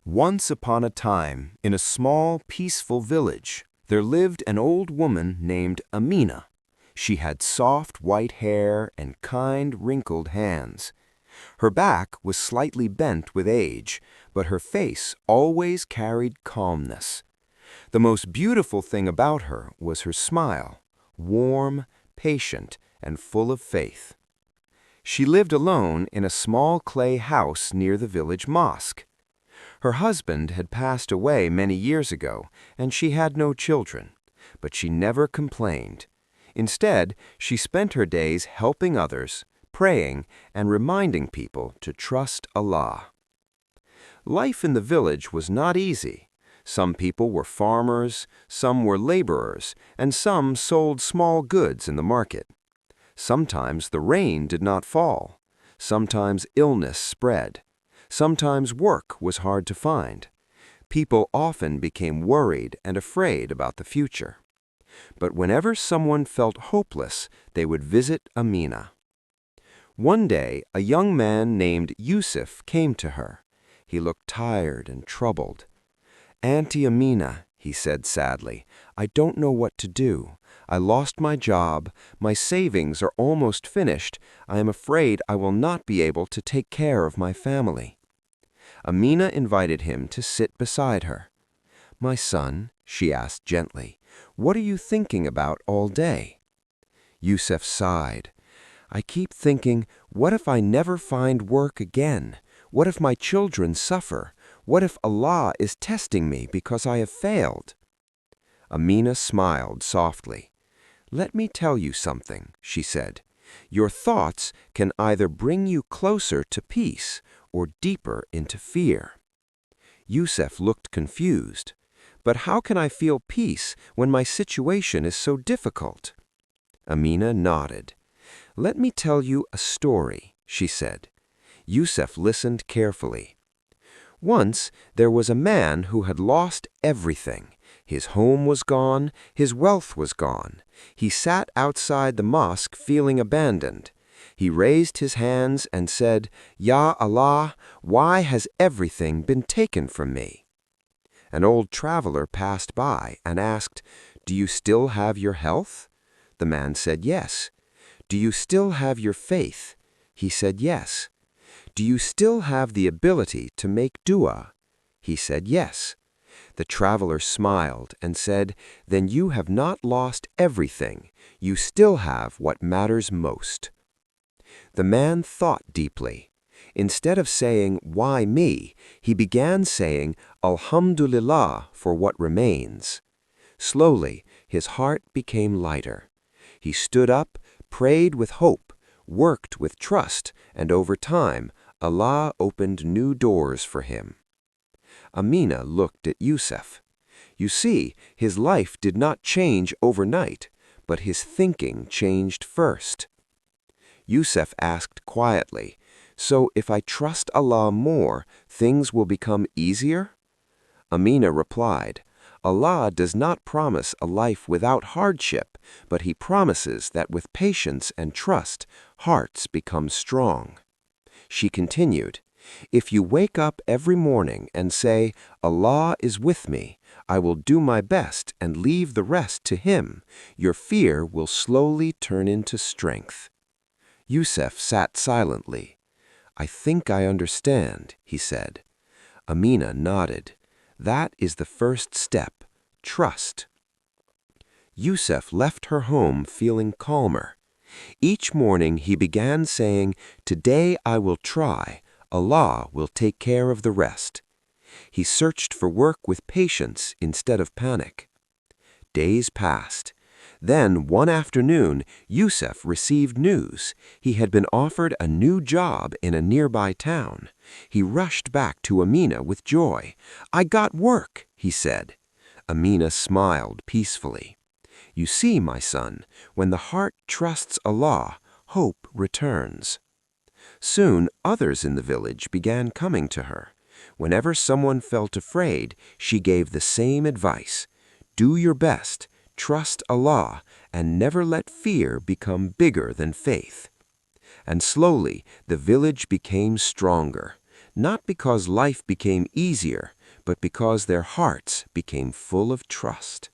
Once upon a time, in a small, peaceful village, there lived an old woman named Amina. She had soft white hair and kind, wrinkled hands. Her back was slightly bent with age, but her face always carried calmness. The most beautiful thing about her was her smile, warm, patient, and full of faith. She lived alone in a small clay house near the village mosque. Her husband had passed away many years ago, and she had no children, but she never complained. Instead, she spent her days helping others, praying, and reminding people to trust Allah. Life in the village was not easy. Some people were farmers, some were laborers, and some sold small goods in the market. Sometimes the rain did not fall. Sometimes illness spread. Sometimes work was hard to find. People often became worried and afraid about the future. But whenever someone felt hopeless, they would visit Amina. One day, a young man named Yusuf came to her. He looked tired and troubled. "Auntie Amina," he said sadly, "I don't know what to do. I lost my job. My savings are almost finished. I am afraid I will not be able to take care of my family." Amina invited him to sit beside her. "My son," she asked gently, "what are you thinking about all day?" Yusuf sighed. "I keep thinking, what if I never find work again? What if my children suffer? What if Allah is testing me because I have failed?" Amina smiled softly. "Let me tell you something," she said. "Your thoughts can either bring you closer to peace or deeper into fear." Yusuf looked confused. "But how can I feel peace when my situation is so difficult?" Amina nodded. "Let me tell you a story," she said. Yusuf listened carefully. Once there was a man who had lost everything. His home was gone, his wealth was gone. He sat outside the mosque feeling abandoned. He raised his hands and said, "Ya Allah, why has everything been taken from me?" An old traveler passed by and asked, "Do you still have your health?" The man said, "Yes." "Do you still have your faith?" He said, "Yes." "Do you still have the ability to make dua?" He said, "Yes." The traveler smiled and said, "Then you have not lost everything. You still have what matters most." The man thought deeply. Instead of saying, "Why me?" he began saying, "Alhamdulillah for what remains." Slowly, his heart became lighter. He stood up, prayed with hope, worked with trust, and over time, Allah opened new doors for him. Amina looked at Yusuf. You see, his life did not change overnight, but his thinking changed first. Yusuf asked quietly, "So if I trust Allah more, things will become easier?" Amina replied, "Allah does not promise a life without hardship, but He promises that with patience and trust, hearts become strong." She continued, "If you wake up every morning and say, 'Allah is with me, I will do my best and leave the rest to Him,' your fear will slowly turn into strength." Yusuf sat silently. "I think I understand," he said. Amina nodded. "That is the first step, trust." Yusuf left her home feeling calmer. Each morning he began saying, "Today I will try. Allah will take care of the rest." He searched for work with patience instead of panic. Days passed. Then, one afternoon, Yusuf received news. He had been offered a new job in a nearby town. He rushed back to Amina with joy. "I got work," he said. Amina smiled peacefully. "You see, my son, when the heart trusts Allah, hope returns." Soon, others in the village began coming to her. Whenever someone felt afraid, she gave the same advice. "Do your best, trust Allah, and never let fear become bigger than faith." And slowly, the village became stronger. not because life became easier, but because their hearts became full of trust.